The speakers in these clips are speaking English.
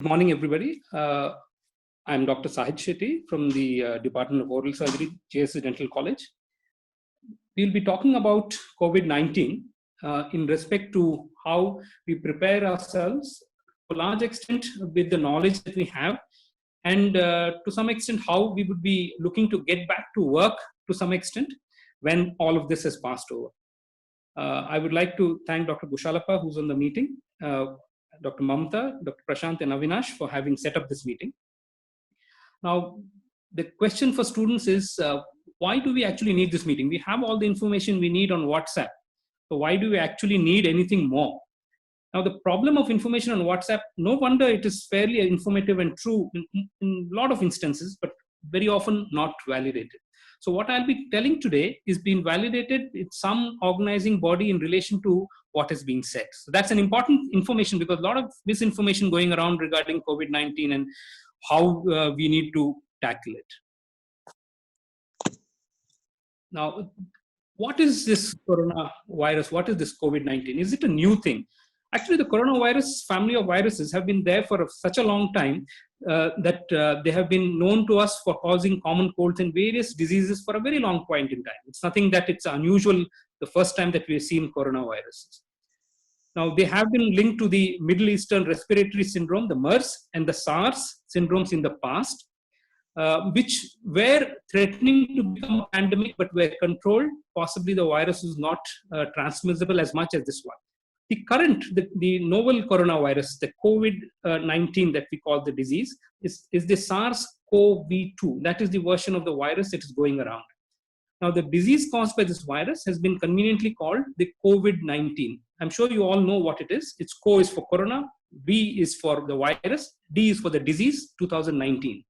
Good morning, everybody. I'm Dr. Sahit Shetty from the Department of Oral Surgery, JSS Dental College. We'll be talking about COVID-19 in respect to how we prepare ourselves to a large extent with the knowledge that we have, and to some extent how we would be looking to get back to work to some extent when all of this has passed over. I would like to thank Dr. Bushalappa, who's on the meeting, Dr. Mamta, Dr. Prashant, and Avinash for having set up this meeting. Now, the question for students is, why do we actually need this meeting? We have all the information we need on WhatsApp. So why do we actually need anything more? Now, the problem of information on WhatsApp, no wonder it is fairly informative and true in a lot of instances, but very often not validated. So what I'll be telling today is being validated in some organizing body in relation to what is being said. So that's an important information because a lot of misinformation going around regarding COVID-19 and how we need to tackle it. Now, what is this coronavirus? What is this COVID-19? Is it a new thing? Actually, the coronavirus family of viruses have been there for such a long time that they have been known to us for causing common colds and various diseases for a very long point in time. It's nothing that it's unusual the first time that we've seen coronaviruses. Now, they have been linked to the Middle Eastern respiratory syndrome, the MERS, and the SARS syndromes in the past, which were threatening to become a pandemic but were controlled. Possibly the virus is not transmissible as much as this one. The current, the novel coronavirus, the COVID-19 that we call the disease, is the SARS-CoV-2. That is the version of the virus that is going around. Now, the disease caused by this virus has been conveniently called the COVID-19. I'm sure you all know what it is. Its CO is for corona, V is for the virus, D is for the disease, 2019.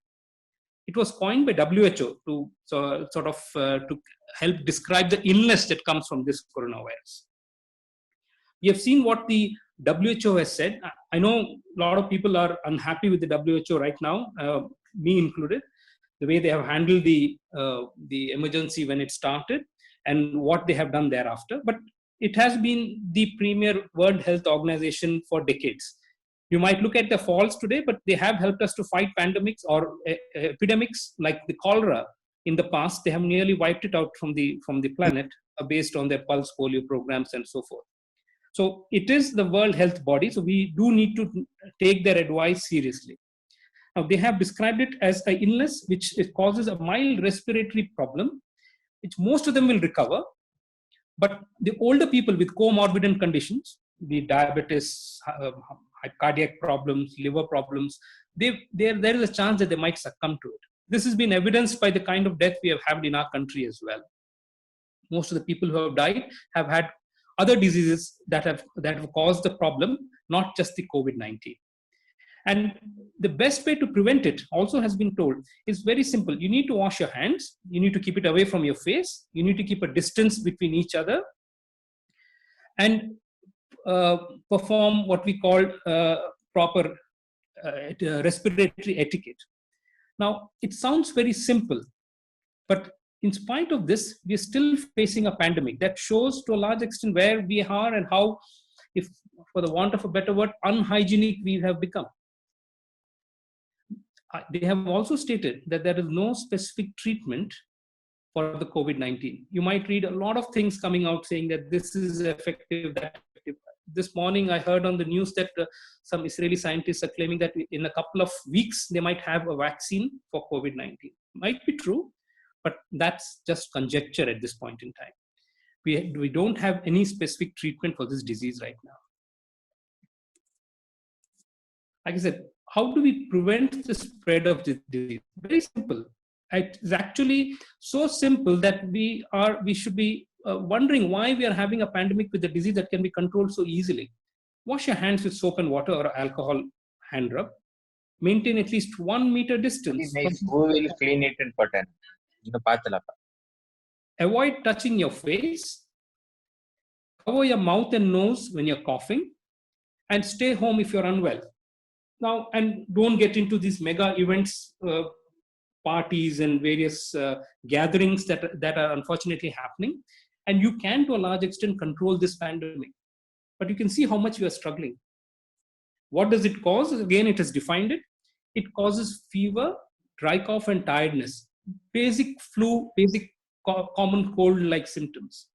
It was coined by WHO to to help describe the illness that comes from this coronavirus. We have seen what the WHO has said. I know a lot of people are unhappy with the WHO right now, me included, the way they have handled the emergency when it started and what they have done thereafter. But it has been the premier World Health Organization for decades. You might look at the faults today, but they have helped us to fight pandemics or epidemics like the cholera in the past. They have nearly wiped it out from the planet based on their pulse polio programs and so forth. So it is the World Health Body, so we do need to take their advice seriously. Now, they have described it as an illness which causes a mild respiratory problem, which most of them will recover. But the older people with comorbid conditions, the diabetes, cardiac problems, liver problems, there is a chance that they might succumb to it. This has been evidenced by the kind of death we have had in our country as well. Most of the people who have died have had other diseases that have caused the problem, not just the COVID-19. And the best way to prevent it also has been told is very simple. You need to wash your hands. You need to keep it away from your face. You need to keep a distance between each other and perform what we call proper respiratory etiquette. Now, it sounds very simple, but in spite of this, we are still facing a pandemic that shows to a large extent where we are and how, if for the want of a better word, unhygienic we have become. They have also stated that there is no specific treatment for the COVID-19. You might read a lot of things coming out saying that this is effective, that effective. This morning I heard on the news that some Israeli scientists are claiming that in a couple of weeks they might have a vaccine for COVID-19. Might be true, but that's just conjecture at this point in time. We don't have any specific treatment for this disease right now. Like I said, how do we prevent the spread of this disease? Very simple. It's actually so simple that we should be wondering why we are having a pandemic with a disease that can be controlled so easily. Wash your hands with soap and water or alcohol hand rub. Maintain at least 1 meter distance. Who will clean it in button? Avoid touching your face. Cover your mouth and nose when you're coughing. And stay home if you're unwell. Now, and don't get into these mega events, parties and various gatherings that are unfortunately happening. And you can, to a large extent, control this pandemic. But you can see how much we are struggling. What does it cause? Again, it has defined it. It causes fever, dry cough, and tiredness. Basic flu, basic common cold-like symptoms.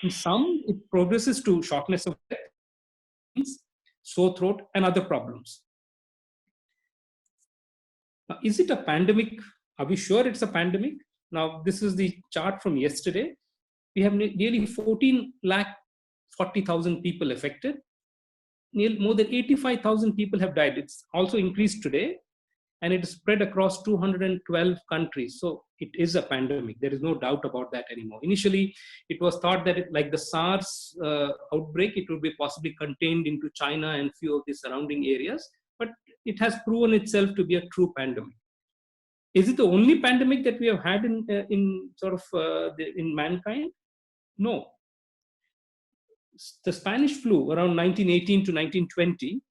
In some, it progresses to shortness of breath, sore throat, and other problems. Now, is it a pandemic? Are we sure it's a pandemic? Now, this is the chart from yesterday. We have nearly 14,40,000 people affected. More than 85,000 people have died. It's also increased today, and it is spread across 212 countries. So it is a pandemic. There is no doubt about that anymore. Initially, it was thought that like the SARS outbreak, it would be possibly contained into China and few of the surrounding areas, but it has proven itself to be a true pandemic. Is it the only pandemic that we have had in mankind? No. The Spanish flu around 1918 to 1920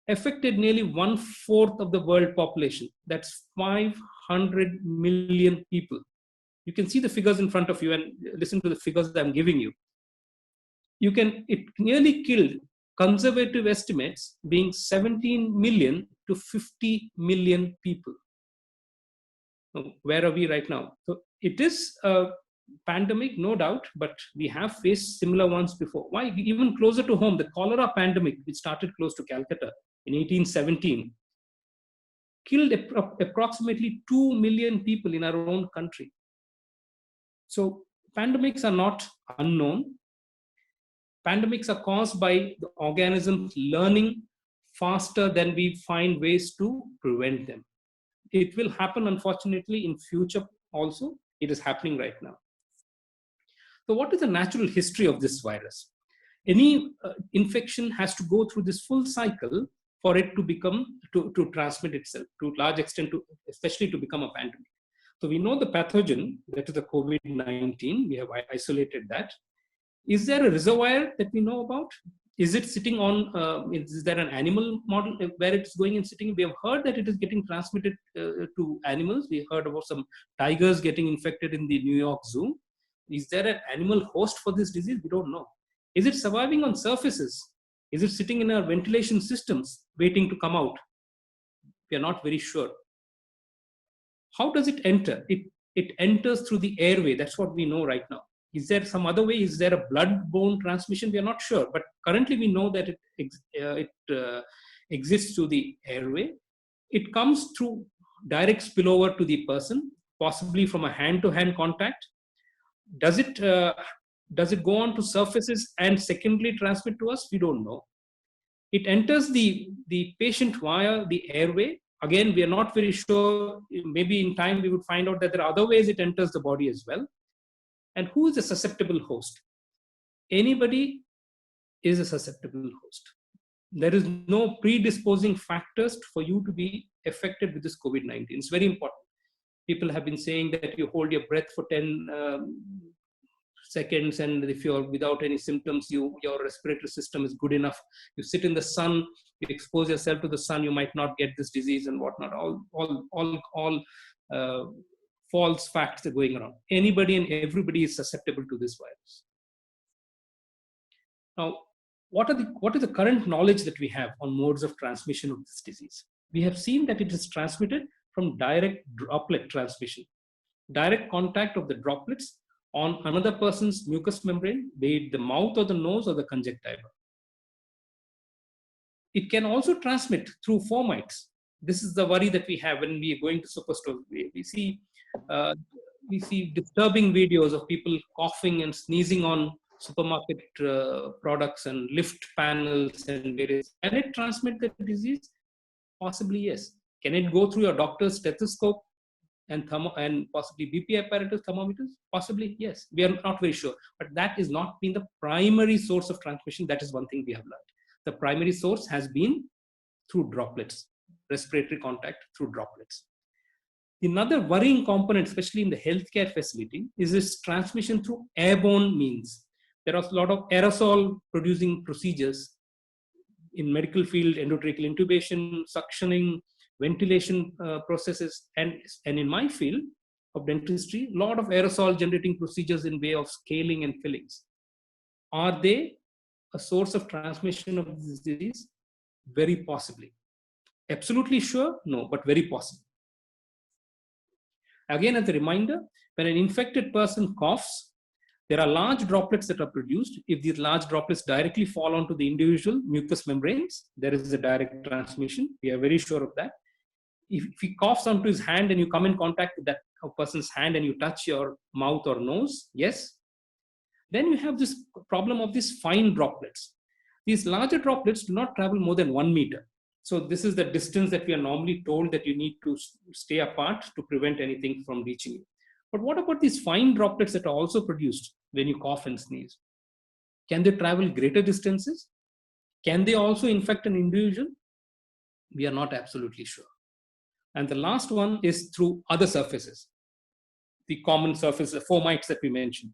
affected nearly 1/4 of the world population. That's 500 million people. You can see the figures in front of you and listen to the figures that I'm giving you. It nearly killed, conservative estimates being 17 million to 50 million people. Where are we right now? So it is a pandemic, no doubt, but we have faced similar ones before. Why? Even closer to home, the cholera pandemic, which started close to Calcutta in 1817, killed approximately 2 million people in our own country. So pandemics are not unknown. Pandemics are caused by the organisms learning faster than we find ways to prevent them. It will happen, unfortunately, in future also. It is happening right now. So what is the natural history of this virus? Any infection has to go through this full cycle for it to transmit itself to a large extent, especially to become a pandemic. So we know the pathogen, that is the COVID-19, we have isolated that. Is there a reservoir that we know about? Is it sitting on, is there an animal model where it's going and sitting? We have heard that it is getting transmitted to animals. We heard about some tigers getting infected in the New York Zoo. Is there an animal host for this disease? We don't know. Is it surviving on surfaces? Is it sitting in our ventilation systems waiting to come out? We are not very sure. How does it enter? It enters through the airway. That's what we know right now. Is there some other way? Is there a blood-borne transmission? We are not sure. But currently we know that it exists through the airway. It comes through direct spillover to the person, possibly from a hand-to-hand contact. Does it go on to surfaces and secondly transmit to us? We don't know. It enters the patient via the airway. Again, we are not very sure. Maybe in time we would find out that there are other ways it enters the body as well. And who is a susceptible host? Anybody is a susceptible host. There is no predisposing factors for you to be affected with this COVID-19. It's very important. People have been saying that you hold your breath for 10 seconds, and if you're without any symptoms, your respiratory system is good enough. You sit in the sun, you expose yourself to the sun, you might not get this disease and whatnot. All false facts are going around. Anybody and everybody is susceptible to this virus. Now, what is the current knowledge that we have on modes of transmission of this disease? We have seen that it is transmitted from direct droplet transmission, direct contact of the droplets on another person's mucous membrane, be it the mouth or the nose or the conjunctiva. It can also transmit through fomites. This is the worry that we have when we are going to superstore. We see disturbing videos of people coughing and sneezing on supermarket products and lift panels and various. Can it transmit the disease? Possibly yes. Can it go through your doctor's stethoscope and possibly BP apparatus, thermometers? Possibly yes. We are not very sure, but that has not been the primary source of transmission. That is one thing we have learned. The primary source has been through droplets, respiratory contact through droplets. Another worrying component, especially in the healthcare facility, is this transmission through airborne means. There are a lot of aerosol producing procedures in medical field, endotracheal intubation, suctioning, ventilation processes, and in my field of dentistry, a lot of aerosol generating procedures in way of scaling and fillings. Are they a source of transmission of this disease? Very possibly. Absolutely sure? No, but very possible. Again, as a reminder, when an infected person coughs, there are large droplets that are produced. If these large droplets directly fall onto the individual mucous membranes, there is a direct transmission. We are very sure of that. If he coughs onto his hand and you come in contact with that person's hand and you touch your mouth or nose, yes. Then you have this problem of these fine droplets. These larger droplets do not travel more than 1 meter. So this is the distance that we are normally told that you need to stay apart to prevent anything from reaching you. But what about these fine droplets that are also produced when you cough and sneeze? Can they travel greater distances? Can they also infect an individual? We are not absolutely sure. And the last one is through other surfaces. The common surface, the fomites that we mentioned.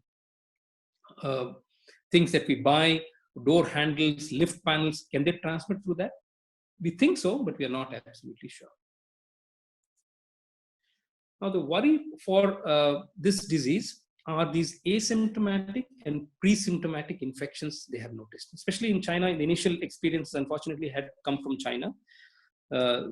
Things that we buy, door handles, lift panels, can they transmit through that? We think so, but we are not absolutely sure. Now, the worry for this disease are these asymptomatic and pre-symptomatic infections they have noticed. Especially in China, the initial experience, unfortunately, had come from China.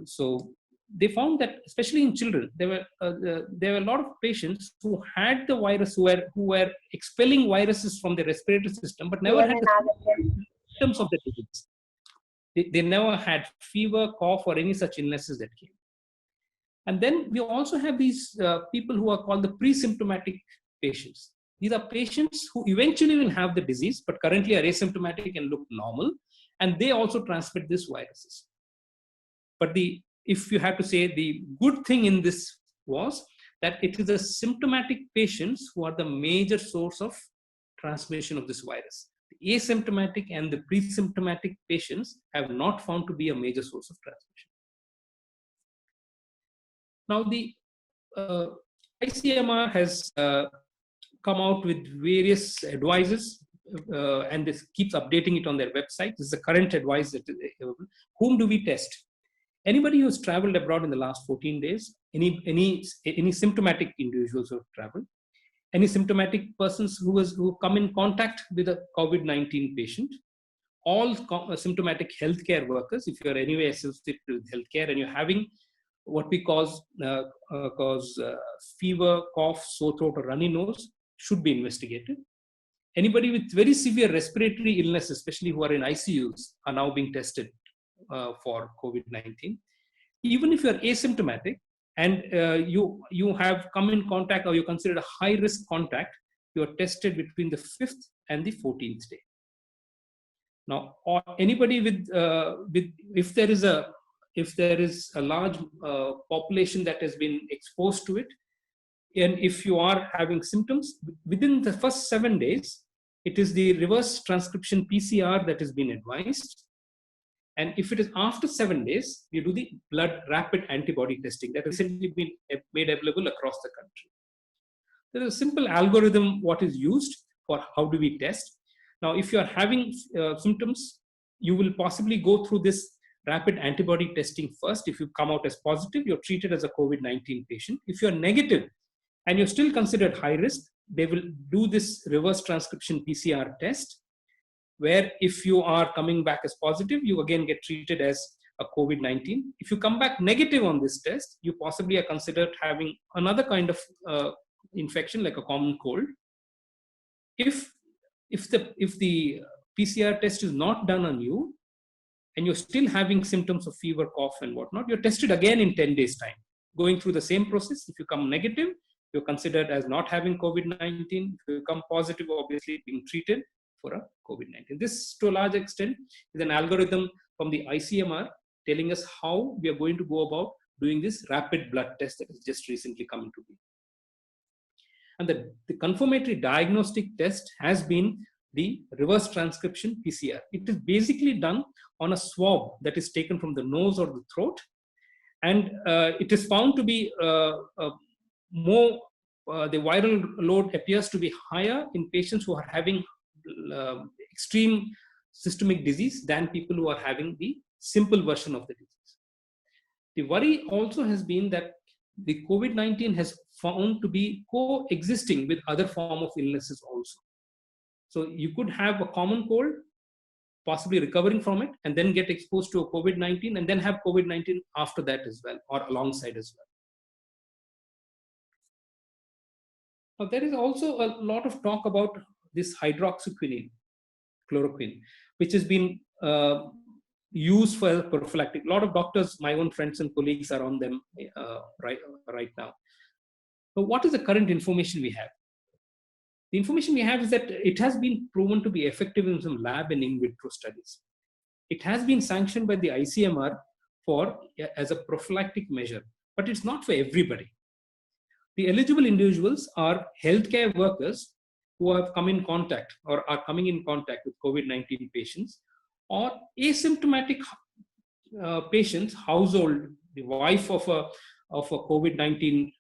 So they found that, especially in children, there were a lot of patients who had the virus, who were expelling viruses from the respiratory system, but never had the symptoms of the disease. They never had fever, cough, or any such illnesses that came. And then we also have these people who are called the pre-symptomatic patients. These are patients who eventually will have the disease, but currently are asymptomatic and look normal, and they also transmit these viruses. But if you have to say, the good thing in this was that it is the symptomatic patients who are the major source of transmission of this virus. The asymptomatic and the pre-symptomatic patients have not found to be a major source of transmission. Now, the ICMR has come out with various advices, and this keeps updating it on their website. This is the current advice that is available. Whom do we test? Anybody who has traveled abroad in the last 14 days, any symptomatic individuals who have traveled, any symptomatic persons who come in contact with a COVID-19 patient, all symptomatic healthcare workers, if you are anyway associated with healthcare and you're having what we cause fever, cough, sore throat, or runny nose, should be investigated. Anybody with very severe respiratory illness, especially who are in ICUs, are now being tested for COVID-19. Even if you are asymptomatic and you have come in contact or you're considered a high-risk contact, you are tested between the 5th and the 14th day. Now, or anybody with if there is a large population that has been exposed to it, and if you are having symptoms, within the first 7 days, it is the reverse transcription PCR that has been advised. And if it is after 7 days, you do the blood rapid antibody testing that has recently been made available across the country. There is a simple algorithm what is used for how do we test. Now, if you are having symptoms, you will possibly go through this rapid antibody testing first. If you come out as positive, you're treated as a COVID-19 patient. If you're negative and you're still considered high risk, they will do this reverse transcription PCR test, where if you are coming back as positive, you again get treated as a COVID-19. If you come back negative on this test, you possibly are considered having another kind of infection like a common cold. If the PCR test is not done on you, and you're still having symptoms of fever, cough, and whatnot, you're tested again in 10 days' time, going through the same process. If you come negative, you're considered as not having COVID-19. If you come positive, obviously being treated for a COVID-19. This, to a large extent, is an algorithm from the ICMR telling us how we are going to go about doing this rapid blood test that has just recently come into being. And the confirmatory diagnostic test has been the reverse transcription PCR. It is basically done on a swab that is taken from the nose or the throat. And it is found to be the viral load appears to be higher in patients who are having extreme systemic disease than people who are having the simple version of the disease. The worry also has been that the COVID-19 has found to be coexisting with other forms of illnesses also. So you could have a common cold possibly recovering from it and then get exposed to a COVID-19 and then have COVID-19 after that as well, or alongside as well. Now, there is also a lot of talk about this hydroxyquinone, chloroquine, which has been used for prophylactic. A lot of doctors, my own friends and colleagues, are on them right now. But what is the current information we have? The information we have is that it has been proven to be effective in some lab and in vitro studies. It has been sanctioned by the ICMR as a prophylactic measure, but it's not for everybody. The eligible individuals are healthcare workers who have come in contact or are coming in contact with COVID-19 patients, or asymptomatic patients, household, the wife of a COVID-19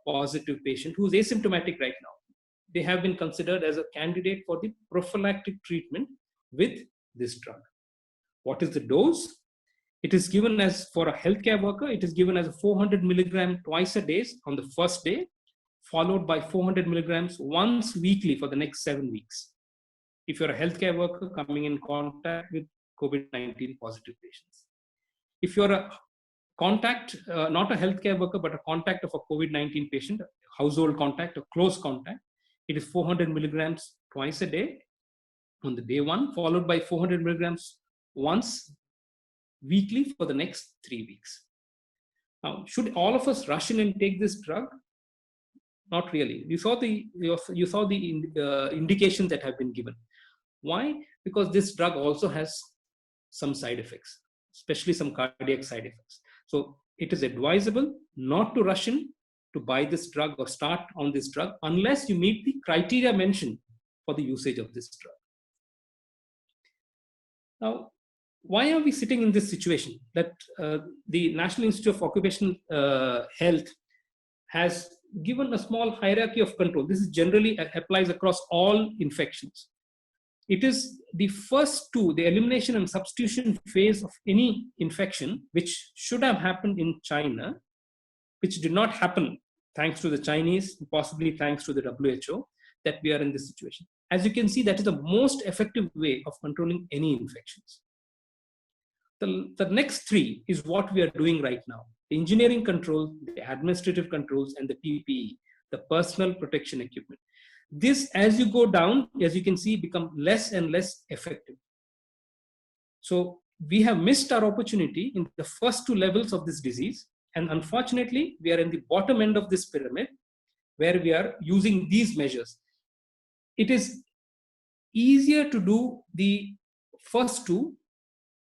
positive patient who is asymptomatic right now. They have been considered as a candidate for the prophylactic treatment with this drug. What is the dose? It is given as, for a healthcare worker, it is given as a 400 milligram twice a day on the first day, followed by 400 milligrams once weekly for the next 7 weeks. If you're a healthcare worker coming in contact with COVID-19 positive patients. If you're a contact, not a healthcare worker, but a contact of a COVID-19 patient, household contact, a close contact, it is 400 milligrams twice a day on the day one, followed by 400 milligrams once weekly for the next 3 weeks. Now, should all of us rush in and take this drug? Not really. You saw the indications that have been given. Why? Because this drug also has some side effects, especially some cardiac side effects. So it is advisable not to rush in to buy this drug or start on this drug unless you meet the criteria mentioned for the usage of this drug. Now, why are we sitting in this situation that the National Institute of Occupational Health has given a small hierarchy of control? This is generally applies across all infections. It is the first two, the elimination and substitution phase of any infection, which should have happened in China, which did not happen thanks to the Chinese, possibly thanks to the WHO, that we are in this situation. As you can see, that is the most effective way of controlling any infections. The next three is what we are doing right now. The engineering controls, the administrative controls, and the PPE, the personal protection equipment. This, as you go down, as you can see, become less and less effective. So we have missed our opportunity in the first two levels of this disease. And unfortunately, we are in the bottom end of this pyramid where we are using these measures. It is easier to do the first two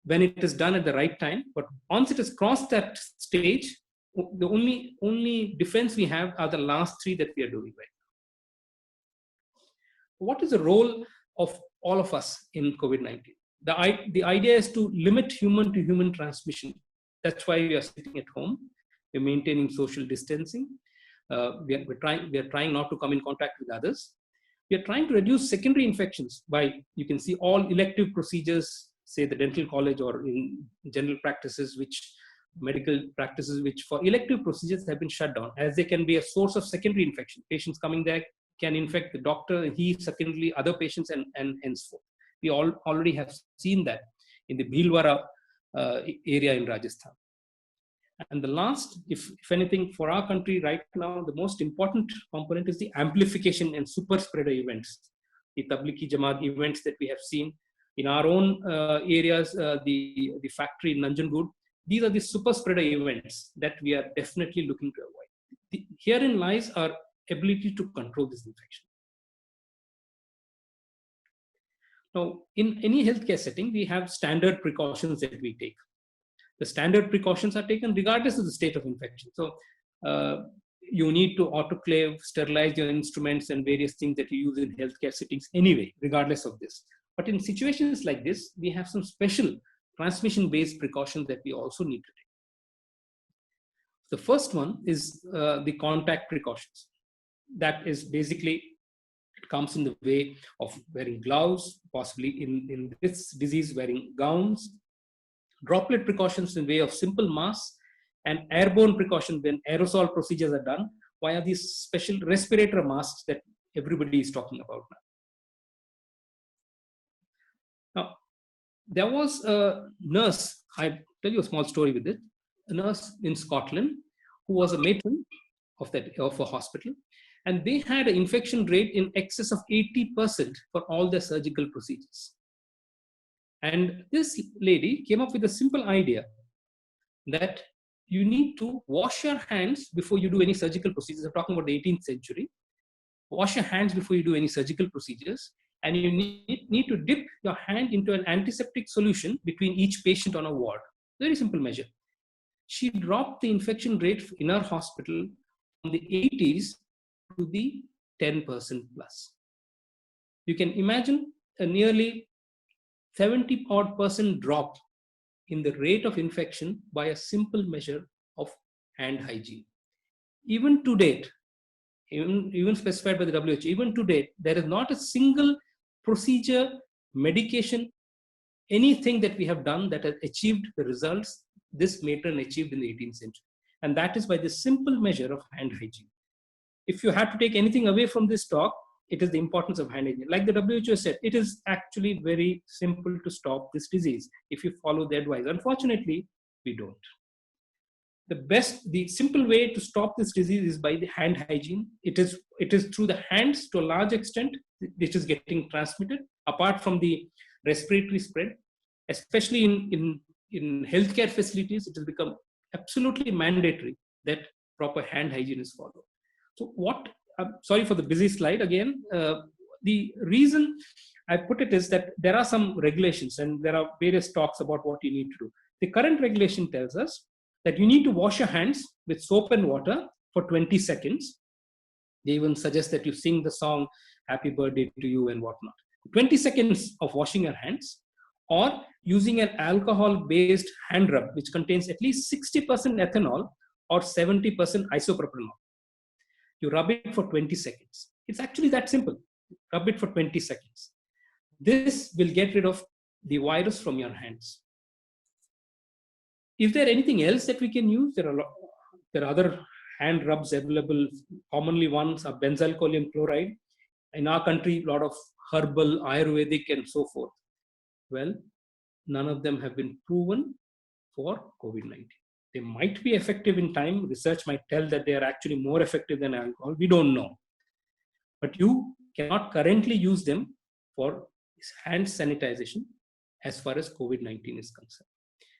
when it is done at the right time. But once it has crossed that stage, the only defense we have are the last three that we are doing right now. What is the role of all of us in COVID-19? The idea is to limit human-to-human transmission. That's why we are sitting at home. We're maintaining social distancing. We are trying not to come in contact with others. We are trying to reduce secondary infections by, you can see, all elective procedures, say the dental college or in general practices, medical practices, which for elective procedures have been shut down, as they can be a source of secondary infection. Patients coming there can infect the doctor, and he secondly other patients, and henceforth. We already have seen that in the Bhilwara area in Rajasthan. And the last, if anything, for our country right now, the most important component is the amplification and super spreader events, the Tablighi Jamaat events that we have seen in our own areas, the factory in Nanjangud. These are the super spreader events that we are definitely looking to avoid. Herein lies our ability to control this infection. Now, in any healthcare setting, we have standard precautions that we take. The standard precautions are taken regardless of the state of infection. So you need to autoclave, sterilize your instruments and various things that you use in healthcare settings anyway, regardless of this. But in situations like this, we have some special transmission-based precautions that we also need to take. The first one is the contact precautions. That is basically, it comes in the way of wearing gloves, possibly in this disease, wearing gowns, droplet precautions in way of simple masks, and airborne precautions when aerosol procedures are done via these special respirator masks that everybody is talking about now. Now, There was a nurse, I tell you a small story with it, a nurse in Scotland who was a matron of a hospital, and they had an infection rate in excess of 80% for all their surgical procedures. And this lady came up with a simple idea that you need to wash your hands before you do any surgical procedures. I'm talking about the 18th century. Wash your hands before you do any surgical procedures, and you need to dip your hand into an antiseptic solution between each patient on a ward. Very simple measure. She dropped the infection rate in our hospital from the 80s to the 10% plus. You can imagine a nearly 70% drop in the rate of infection by a simple measure of hand hygiene. Even to date, even specified by the WHO, even to date, there is not a single procedure, medication, anything that we have done that has achieved the results this matron achieved in the 18th century. And that is by the simple measure of hand hygiene. If you have to take anything away from this talk, it is the importance of hand hygiene. Like the WHO said, it is actually very simple to stop this disease if you follow the advice. Unfortunately, we don't. The simple way to stop this disease is by the hand hygiene. It is through the hands to a large extent, which is getting transmitted, apart from the respiratory spread, especially in healthcare facilities. It has become absolutely mandatory that proper hand hygiene is followed. So I'm sorry for the busy slide again. The reason I put it is that there are some regulations and there are various talks about what you need to do. The current regulation tells us that you need to wash your hands with soap and water for 20 seconds. They even suggest that you sing the song, Happy Birthday to You and whatnot. 20 seconds of washing your hands, or using an alcohol-based hand rub, which contains at least 60% ethanol or 70% isopropanol. You rub it for 20 seconds. It's actually that simple. Rub it for 20 seconds. This will get rid of the virus from your hands. Is there anything else that we can use? There are other hand rubs available. Commonly ones are benzalkonium chloride. In our country, a lot of herbal, Ayurvedic, and so forth. Well, none of them have been proven for COVID-19. They might be effective in time. Research might tell that they are actually more effective than alcohol. We don't know. But you cannot currently use them for hand sanitization as far as COVID-19 is concerned.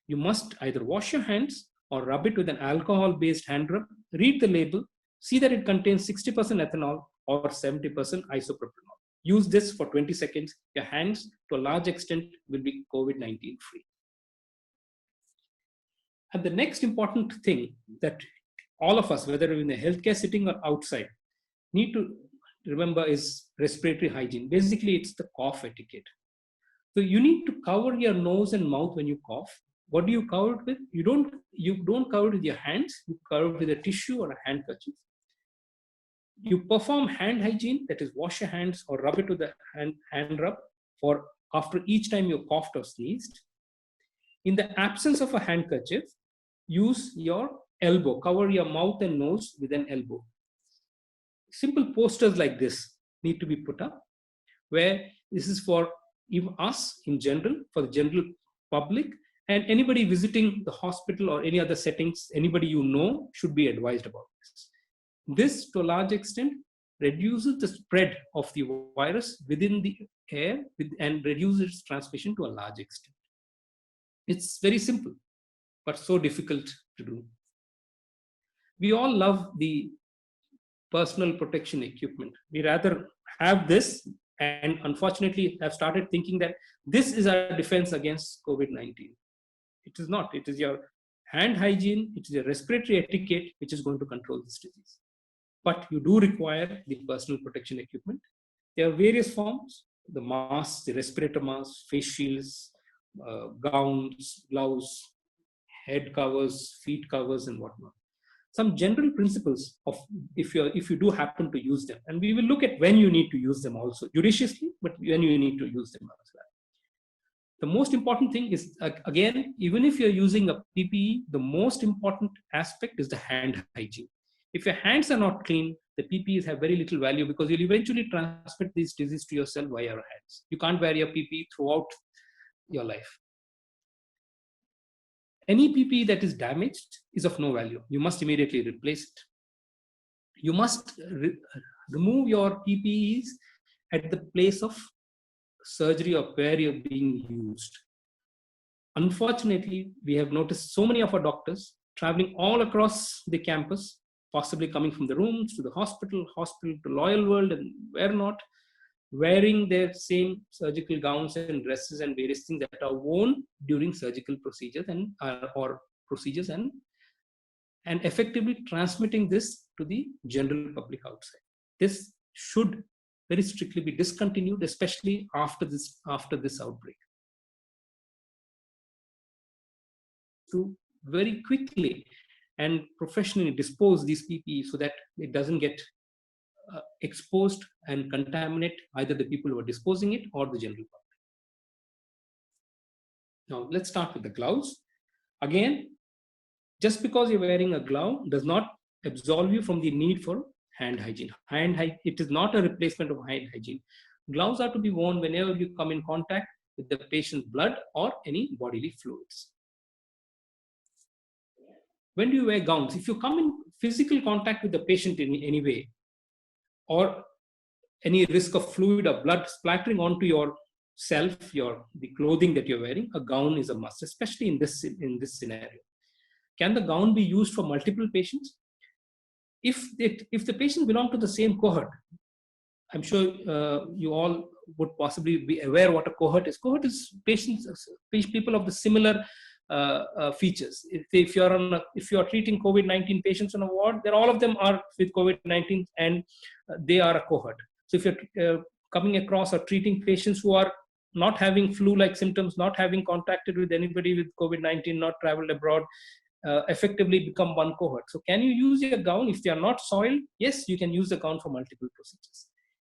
You must either wash your hands or rub it with an alcohol-based hand rub, read the label, see that it contains 60% ethanol or 70% isopropanol. Use this for 20 seconds. Your hands, to a large extent, will be COVID-19 free. And the next important thing that all of us, whether in a healthcare setting or outside, need to remember is respiratory hygiene. Basically, it's the cough etiquette. So you need to cover your nose and mouth when you cough. What do you cover it with? You don't cover it with your hands. You cover it with a tissue or a handkerchief. You perform hand hygiene, that is, wash your hands or rub it with a hand rub for after each time you coughed or sneezed. In the absence of a handkerchief, use your elbow. Cover your mouth and nose with an elbow. Simple posters like this need to be put up, where this is for us in general, for the general public, and anybody visiting the hospital or any other settings, anybody you know should be advised about this. This, to a large extent, reduces the spread of the virus within the air and reduces its transmission to a large extent. It's very simple, but so difficult to do. We all love the personal protection equipment. We rather have this, and unfortunately have started thinking that this is our defense against COVID-19. It is not. It is your hand hygiene, it is your respiratory etiquette which is going to control this disease. But you do require the personal protection equipment. There are various forms: the masks, the respirator masks, face shields, gowns, gloves, head covers, feet covers, and whatnot. Some general principles of if you do happen to use them, and we will look at when you need to use them also judiciously, but when you need to use them as well. The most important thing is, again, even if you're using a PPE, the most important aspect is the hand hygiene. If your hands are not clean, the PPEs have very little value because you'll eventually transmit this disease to yourself via your hands. You can't wear your PPE throughout your life. Any PPE that is damaged is of no value. You must immediately replace it. You must remove your PPEs at the place of surgery or where you're being used. Unfortunately, we have noticed so many of our doctors traveling all across the campus, possibly coming from the rooms to the hospital to Loyal World and where not, wearing their same surgical gowns and dresses and various things that are worn during surgical procedures and or procedures and effectively transmitting this to the general public outside. This should very strictly be discontinued, especially after this outbreak. To very quickly and professionally dispose these PPE so that it doesn't get exposed and contaminate either the people who are disposing it or the general public. Now let's start with the gloves. Again, just because you're wearing a glove does not absolve you from the need for hand hygiene. It is not a replacement of hand hygiene. Gloves are to be worn whenever you come in contact with the patient's blood or any bodily fluids. When do you wear gowns? If you come in physical contact with the patient in any way, or any risk of fluid or blood splattering onto yourself, the clothing that you're wearing, a gown is a must, especially in this scenario. Can the gown be used for multiple patients? If the patients belong to the same cohort, I'm sure you all would possibly be aware what a cohort is. Cohort is people of the similar features. If you're treating COVID-19 patients on a ward, all of them are with COVID-19 and they are a cohort. So if you're coming across or treating patients who are not having flu-like symptoms, not having contacted with anybody with COVID-19, not traveled abroad, effectively become one cohort. So can you use your gown if they are not soiled? Yes, you can use the gown for multiple procedures.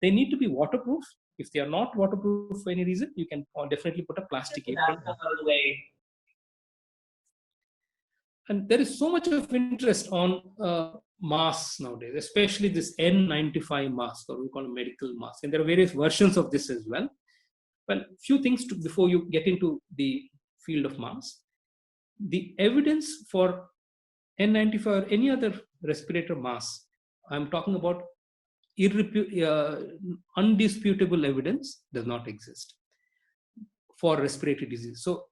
They need to be waterproof. If they are not waterproof for any reason, you can definitely put a plastic apron. And there is so much of interest on masks nowadays, especially this N95 mask, or we call it medical mask. And there are various versions of this as well. Well, few things before you get into the field of masks. The evidence for N95 or any other respirator mask, I'm talking about undisputable evidence, does not exist for respiratory disease. So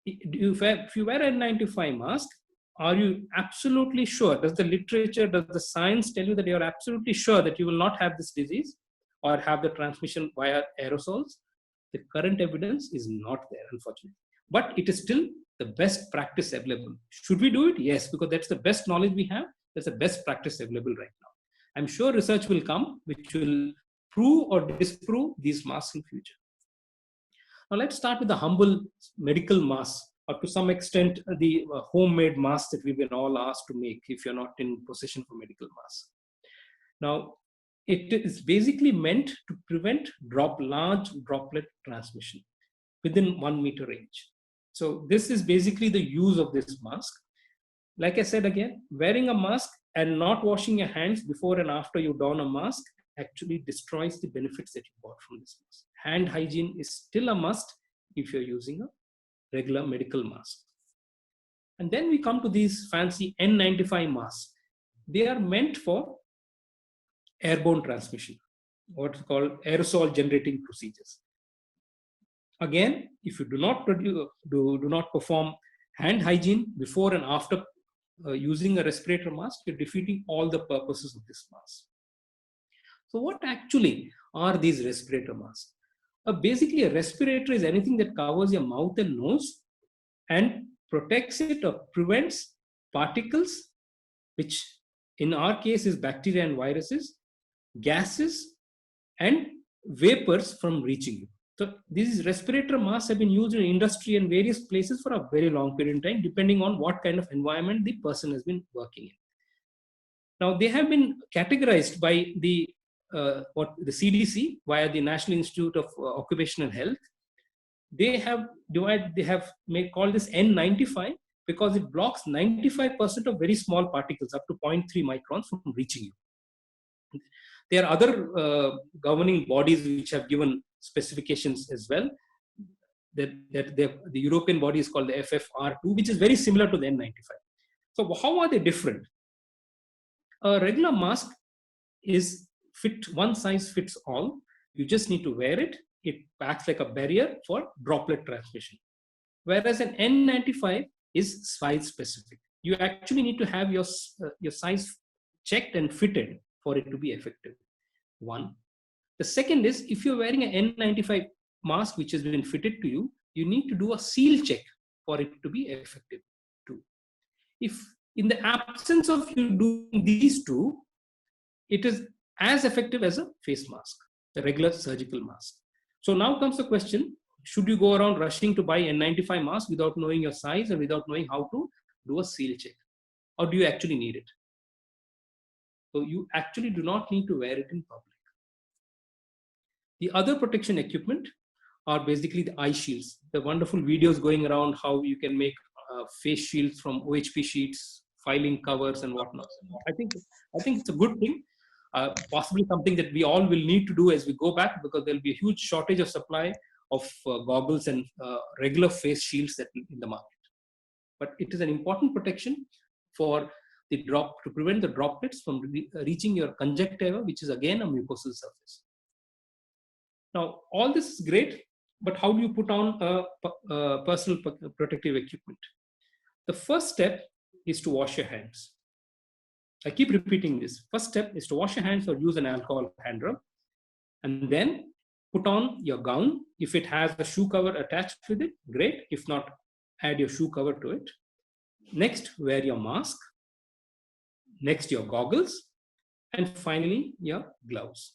if you wear a N95 mask, are you absolutely sure? Does the literature, does the science tell you that you're absolutely sure that you will not have this disease or have the transmission via aerosols? The current evidence is not there, unfortunately. But it is still the best practice available. Should we do it? Yes, because that's the best knowledge we have. That's the best practice available right now. I'm sure research will come which will prove or disprove these masks in future. Now let's start with the humble medical mask, or to some extent the homemade mask that we've been all asked to make if you're not in possession of a medical mask. Now, it is basically meant to prevent large droplet transmission within 1 meter range. So this is basically the use of this mask. Like I said again, wearing a mask and not washing your hands before and after you don a mask actually destroys the benefits that you got from this mask. Hand hygiene is still a must if you're using a regular medical mask. And then we come to these fancy N95 masks. They are meant for airborne transmission, what's called aerosol generating procedures. Again, if you do not perform hand hygiene before and after using a respirator mask, you're defeating all the purposes of this mask. So what actually are these respirator masks? Basically, a respirator is anything that covers your mouth and nose and protects it or prevents particles, which in our case is bacteria and viruses, gases, and vapors from reaching you. So these respirator masks have been used in industry and various places for a very long period of time, depending on what kind of environment the person has been working in. Now, they have been categorized by the CDC via the National Institute of Occupational Health. They have called this N95 because it blocks 95% of very small particles up to 0.3 microns from reaching you. There are other governing bodies which have given specifications as well. the European body is called the FFR2, which is very similar to the N95. So how are they different? A regular mask is one size fits all. You just need to wear it. It acts like a barrier for droplet transmission. Whereas an N95 is size specific. You actually need to have your size checked and fitted for it to be effective. One. The second is, if you're wearing an N95 mask which has been fitted to you, you need to do a seal check for it to be effective too. If in the absence of you doing these two, it is as effective as a face mask, a regular surgical mask. So now comes the question, should you go around rushing to buy N95 mask without knowing your size and without knowing how to do a seal check? Or do you actually need it? So you actually do not need to wear it in public. The other protection equipment are basically the eye shields. The wonderful videos going around how you can make face shields from OHP sheets, filing covers and whatnot. I think it's a good thing. Possibly something that we all will need to do as we go back, because there'll be a huge shortage of supply of goggles and regular face shields that in the market. But it is an important protection for to prevent the droplets from reaching your conjunctiva, which is again a mucosal surface. Now, all this is great, but how do you put on personal protective equipment? The first step is to wash your hands. I keep repeating this. First step is to wash your hands or use an alcohol hand rub, and then put on your gown. If it has a shoe cover attached with it, great. If not, add your shoe cover to it. Next, wear your mask. Next, your goggles. And finally, your gloves.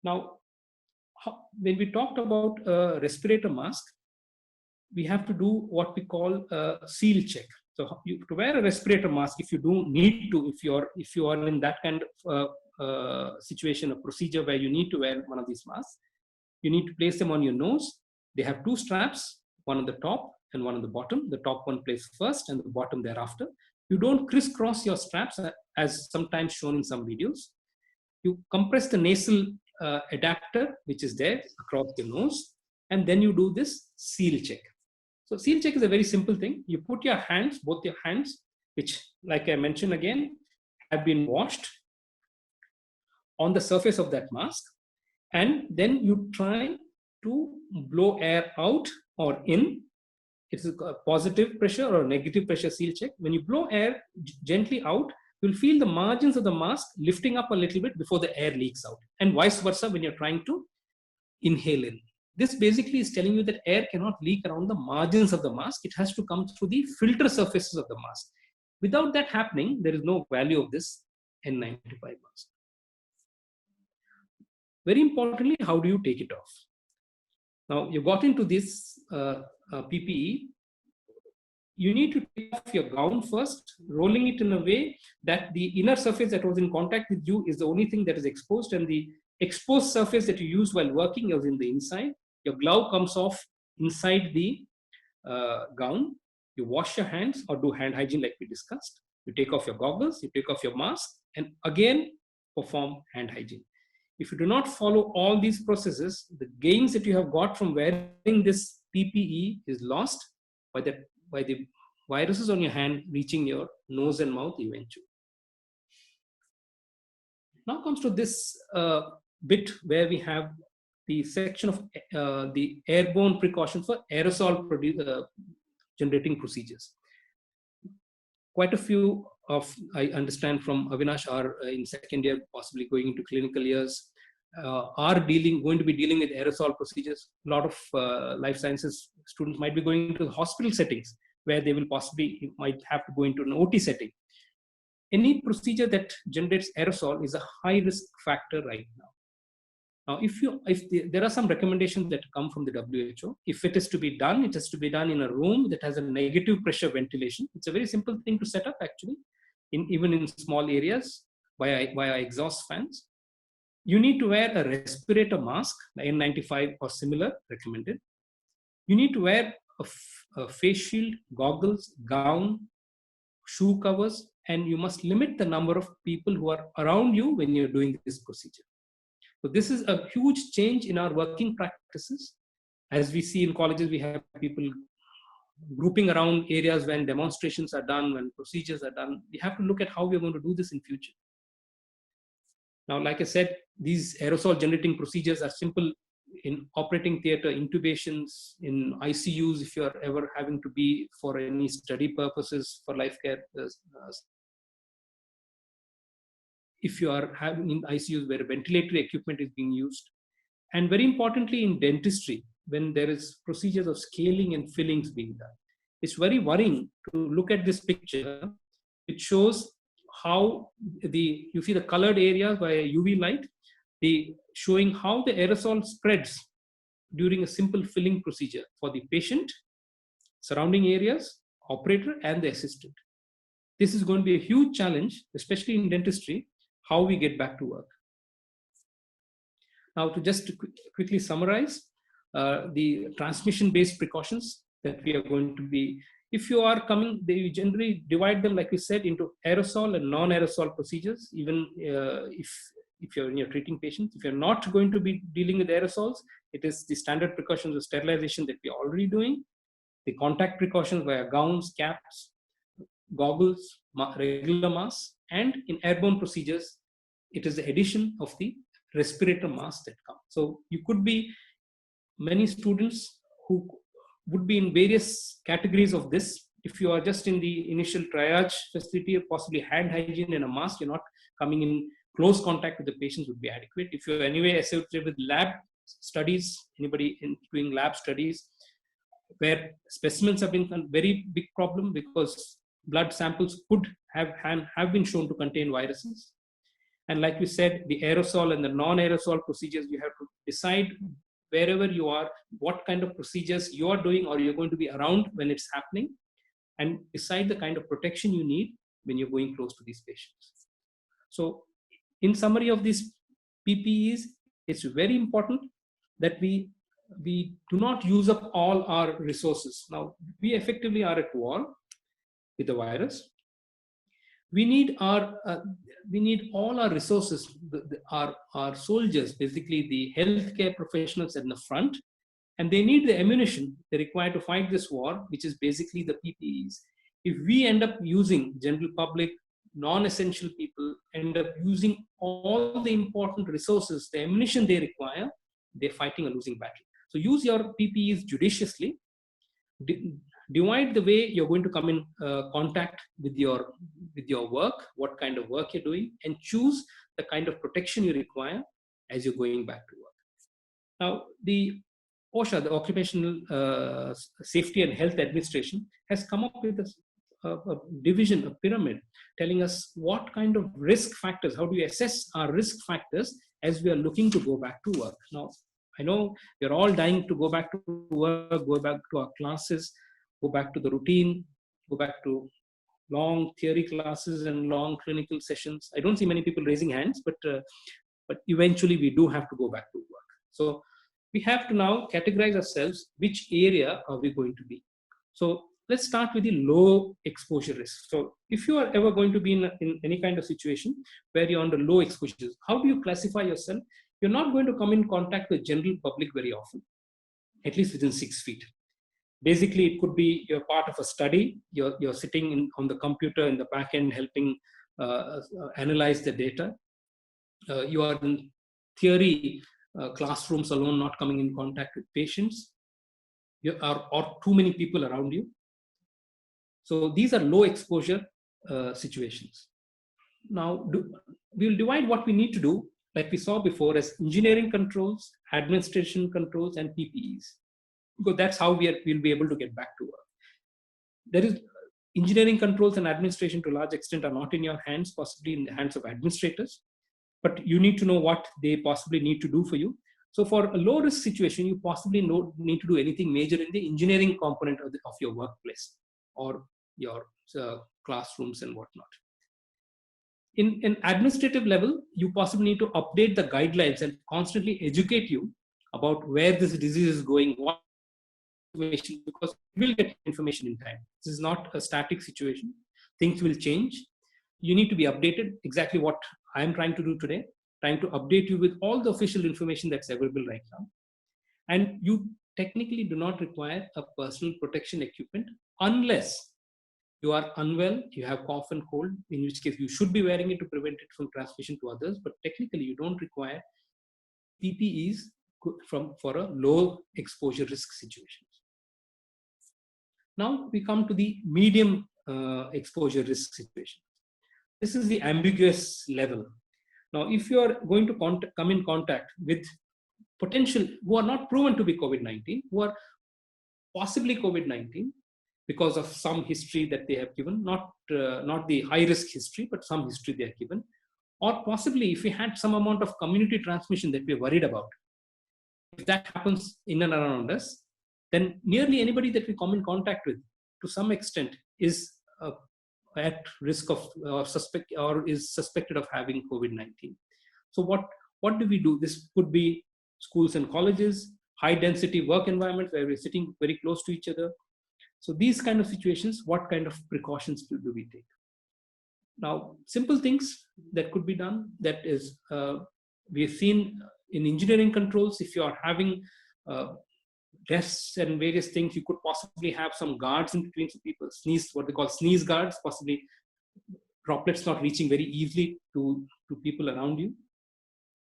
Now, when we talked about a respirator mask, we have to do what we call a seal check. So to wear a respirator mask, if you do need to, if you are in that kind of situation, a procedure where you need to wear one of these masks, you need to place them on your nose. They have two straps, one on the top and one on the bottom. The top one placed first and the bottom thereafter. You don't crisscross your straps as sometimes shown in some videos. You compress the nasal adapter, which is there across your nose, and then you do this seal check. So seal check is a very simple thing. You put your hands, both your hands, which, like I mentioned again, have been washed on the surface of that mask, and then you try to blow air out or in. It's a positive pressure or a negative pressure seal check. When you blow air gently out, you'll feel the margins of the mask lifting up a little bit before the air leaks out, and vice versa when you're trying to inhale in. This basically is telling you that air cannot leak around the margins of the mask. It has to come through the filter surfaces of the mask. Without that happening, there is no value of this N95 mask. Very importantly, how do you take it off? Now, you got into this PPE. You need to take off your gown first, rolling it in a way that the inner surface that was in contact with you is the only thing that is exposed, and the exposed surface that you use while working is in the inside. Your glove comes off inside the gown. You wash your hands or do hand hygiene like we discussed. You take off your goggles, you take off your mask, and again perform hand hygiene. If you do not follow all these processes, the gains that you have got from wearing this PPE is lost by the viruses on your hand reaching your nose and mouth eventually. Now comes to this bit where we have the section of the airborne precautions for aerosol generating procedures. Quite a few of, I understand from Avinash, are in second year, possibly going into clinical years, are going to be dealing with aerosol procedures. A lot of life sciences students might be going into hospital settings where they will might have to go into an OT setting. Any procedure that generates aerosol is a high risk factor right now. Now, there are some recommendations that come from the WHO. If it is to be done, it has to be done in a room that has a negative pressure ventilation. It's a very simple thing to set up actually, even in small areas via exhaust fans. You need to wear a respirator mask, the N95 or similar recommended. You need to wear a face shield, goggles, gown, shoe covers, and you must limit the number of people who are around you when you're doing this procedure. So this is a huge change in our working practices. As we see in colleges, we have people grouping around areas when demonstrations are done, when procedures are done. We have to look at how we're going to do this in future. Now, like I said, these aerosol generating procedures are simple in operating theater, intubations, in ICUs, if you're ever having to be for any study purposes for life care. If you are having in ICUs where ventilatory equipment is being used. And very importantly, in dentistry, when there is procedures of scaling and fillings being done. It's very worrying to look at this picture. It shows how you see the colored areas by a UV light, showing how the aerosol spreads during a simple filling procedure for the patient, surrounding areas, operator, and the assistant. This is going to be a huge challenge, especially in dentistry, how we get back to work. Now, to just quickly summarize the transmission-based precautions that we are going to be, if you are coming, they generally divide them, like we said, into aerosol and non-aerosol procedures, even if you're treating patients. If you're not going to be dealing with aerosols, it is the standard precautions of sterilization that we're already doing, the contact precautions via gowns, caps, goggles, regular masks, and in airborne procedures, it is the addition of the respirator mask that comes. So you could be many students who would be in various categories of this. If you are just in the initial triage facility, or possibly hand hygiene and a mask, you're not coming in close contact with the patients would be adequate. If you're anyway associated with lab studies, anybody doing lab studies, where specimens have been a very big problem because blood samples could have been shown to contain viruses. And like we said, the aerosol and the non-aerosol procedures, you have to decide wherever you are, what kind of procedures you are doing or you're going to be around when it's happening, and decide the kind of protection you need when you're going close to these patients. So in summary of these PPEs, it's very important that we do not use up all our resources. Now, we effectively are at war with the virus. We need all our resources, our soldiers, basically the healthcare professionals at the front, and they need the ammunition they require to fight this war, which is basically the PPEs. If we end up using general public, non-essential people, end up using all the important resources, the ammunition they require, they're fighting a losing battle. So use your PPEs judiciously. Divide the way you're going to come in contact with your work, what kind of work you're doing, and choose the kind of protection you require as you're going back to work. Now, the OSHA, the Occupational Safety and Health Administration, has come up with a division, a pyramid, telling us what kind of risk factors, how do we assess our risk factors as we are looking to go back to work. Now, I know we're all dying to go back to work, go back to our classes, go back to the routine, go back to long theory classes and long clinical sessions. I don't see many people raising hands, but eventually we do have to go back to work. So we have to now categorize ourselves, which area are we going to be. So let's start with the low exposure risk. So if you are ever going to be in any kind of situation where you're under low exposure, how do you classify yourself? You're not going to come in contact with general public very often, at least within 6 feet. Basically, it could be you're part of a study, you're sitting on the computer in the back end helping analyze the data. You are in theory classrooms alone, not coming in contact with patients, or too many people around you. So these are low exposure situations. Now, we'll divide what we need to do, like we saw before, as engineering controls, administration controls, and PPEs. Because that's how we'll be able to get back to work. There is engineering controls and administration to a large extent are not in your hands, possibly in the hands of administrators, but you need to know what they possibly need to do for you. So for a low risk situation, you possibly need to do anything major in the engineering component of your workplace or your classrooms and whatnot. In an administrative level, you possibly need to update the guidelines and constantly educate you about where this disease is going, what information, because you will get information in time. This is not a static situation. Things will change. You need to be updated. Exactly what I am trying to do today. trying to update you with all the official information that's available right now. And you technically do not require a personal protection equipment unless you are unwell, you have cough and cold, in which case you should be wearing it to prevent it from transmission to others. But technically, you don't require PPEs for a low exposure risk situation. Now we come to the medium exposure risk situation. This is the ambiguous level. Now, if you are going to come in contact with potential who are not proven to be COVID-19, who are possibly COVID-19 because of some history that they have given, not the high risk history, but some history they have given, or possibly if we had some amount of community transmission that we're worried about, if that happens in and around us, then nearly anybody that we come in contact with, to some extent, is at risk of is suspected of having COVID-19. So what do we do? This could be schools and colleges, high density work environments where we're sitting very close to each other. So these kind of situations, what kind of precautions do we take? Now, simple things that could be done, that is, we've seen in engineering controls, if you are having desks and various things, you could possibly have some guards in between some people, what they call sneeze guards, possibly droplets not reaching very easily to people around you.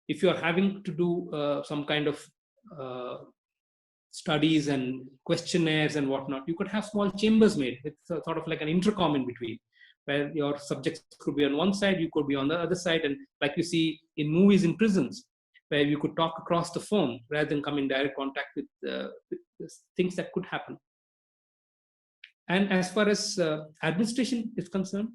If you are having to do some kind of studies and questionnaires and whatnot, you could have small chambers made with sort of like an intercom in between, where your subjects could be on one side, you could be on the other side, and like you see in movies in prisons, where you could talk across the phone rather than come in direct contact with things that could happen. And as far as administration is concerned,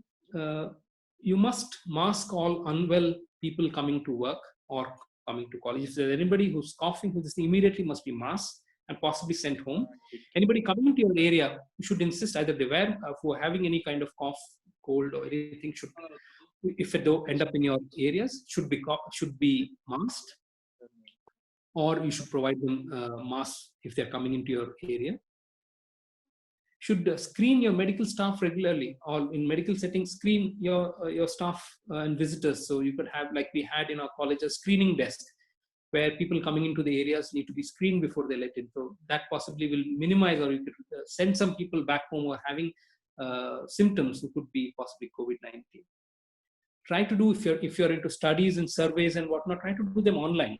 you must mask all unwell people coming to work or coming to college. If there's anybody who's coughing, who's immediately must be masked and possibly sent home. Anybody coming into your area, you should insist either they wear, who are having any kind of cough, cold or anything, should, if they don't end up in your areas, should be masked, or you should provide them masks if they're coming into your area. Should screen your medical staff regularly, or in medical settings, screen your staff and visitors. So you could have, like we had in our college, a screening desk where people coming into the areas need to be screened before they let in. So that possibly will minimize, or you could send some people back home who are having symptoms who could be possibly COVID-19. Try to do, if you're into studies and surveys and whatnot, try to do them online.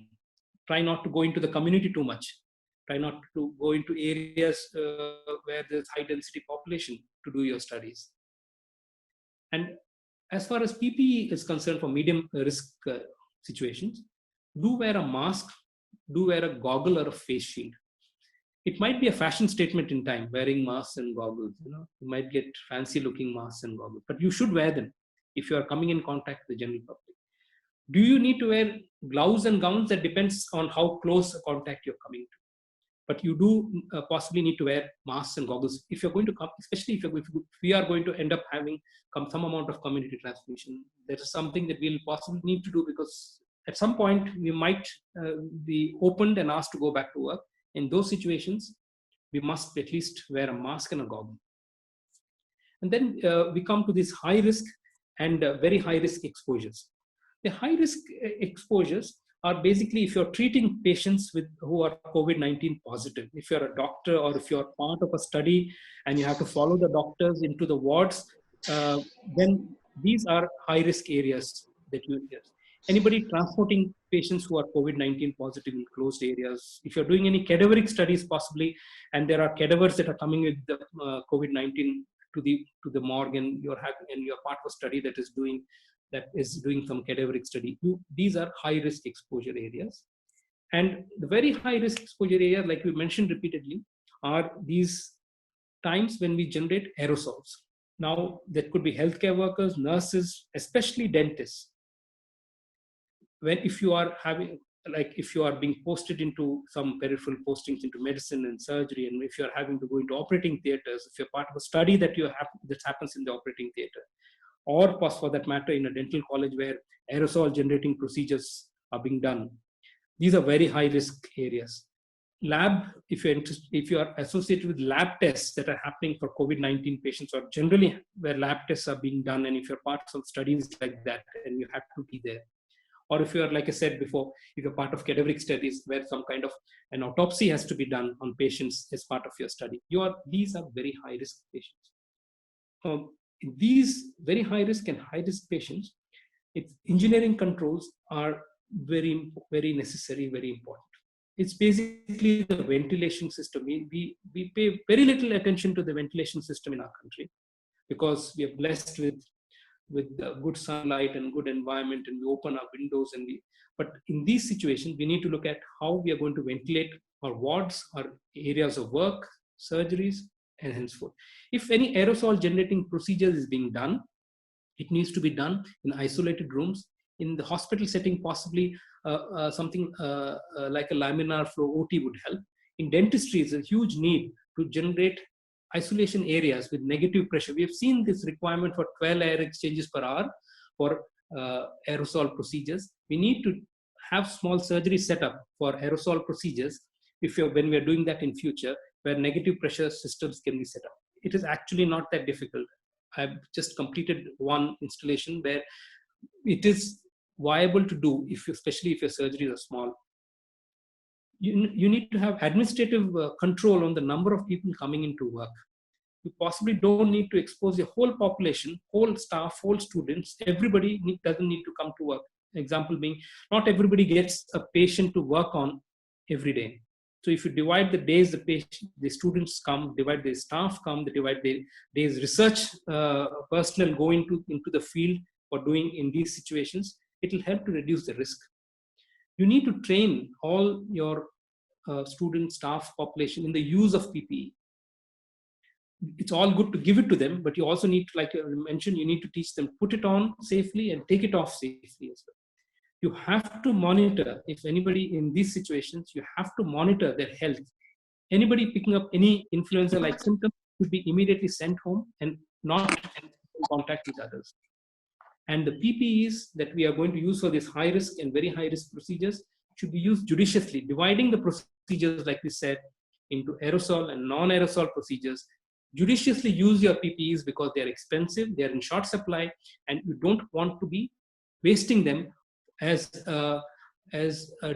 Try not to go into the community too much. Try not to go into areas where there's high density population to do your studies. And as far as PPE is concerned for medium risk situations, do wear a mask, do wear a goggle or a face shield. It might be a fashion statement in time, wearing masks and goggles. You might get fancy looking masks and goggles, but you should wear them if you are coming in contact with the general public. Do you need to wear gloves and gowns? That depends on how close a contact you're coming to. But you do possibly need to wear masks and goggles if you're going to come, especially if we are going to end up having some amount of community transmission. That is something that we'll possibly need to do, because at some point we might be opened and asked to go back to work. In those situations, we must at least wear a mask and a goggle. And then we come to these high risk and very high risk exposures. The high risk exposures are basically if you're treating patients who are COVID-19 positive. If you're a doctor or if you're part of a study and you have to follow the doctors into the wards, then these are high risk areas that you use. Anybody transporting patients who are COVID-19 positive in closed areas, if you're doing any cadaveric studies possibly, and there are cadavers that are coming with the COVID-19 to the morgue, and you're part of a study that is doing some cadaveric study, these are high risk exposure areas. And the very high risk exposure areas, like we mentioned repeatedly, are these times when we generate aerosols. Now, that could be healthcare workers, nurses, especially dentists. If you are being posted into some peripheral postings into medicine and surgery, and if you're having to go into operating theaters, if you're part of a study that happens in the operating theater, or for that matter in a dental college where aerosol generating procedures are being done, these are very high risk areas. Lab, if you are associated with lab tests that are happening for COVID-19 patients, or generally where lab tests are being done, and if you're part of studies like that, then you have to be there. Or if you're, like I said before, if you're part of cadaveric studies where some kind of an autopsy has to be done on patients as part of your study, these are very high risk patients. These very high risk and high risk patients, engineering controls are very, very necessary, very important. It's basically the ventilation system. We pay very little attention to the ventilation system in our country because we are blessed with good sunlight and good environment, and we open our windows but in these situations, we need to look at how we are going to ventilate our wards, our areas of work, surgeries, and henceforth. If any aerosol generating procedures is being done, it needs to be done in isolated rooms. In the hospital setting, possibly something like a laminar flow OT would help. In dentistry, it's a huge need to generate isolation areas with negative pressure. We have seen this requirement for 12 air exchanges per hour for aerosol procedures. We need to have small surgery set up for aerosol procedures when we are doing that in future, where negative pressure systems can be set up. It is actually not that difficult. I've just completed one installation where it is viable to do, especially if your surgeries are small. You need to have administrative control on the number of people coming into work. You possibly don't need to expose your whole population, whole staff, whole students. Everybody doesn't need to come to work. Example being, not everybody gets a patient to work on every day. So if you divide the days the students come, divide the staff come, divide the days research personnel go into the field for doing in these situations, it will help to reduce the risk. You need to train all your student staff population in the use of PPE. It's all good to give it to them, but you also need to, like I mentioned, you need to teach them, put it on safely and take it off safely as well. You have to monitor, if anybody in these situations, you have to monitor their health. Anybody picking up any influenza-like symptoms should be immediately sent home and not in contact with others. And the PPEs that we are going to use for this high risk and very high risk procedures should be used judiciously, dividing the procedures, like we said, into aerosol and non-aerosol procedures. Judiciously use your PPEs because they're expensive, they're in short supply, and you don't want to be wasting them as a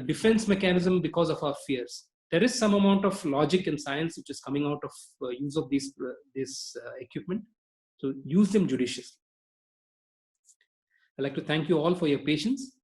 defense mechanism because of our fears. There is some amount of logic and science which is coming out of use of this equipment. So use them judiciously. I'd like to thank you all for your patience.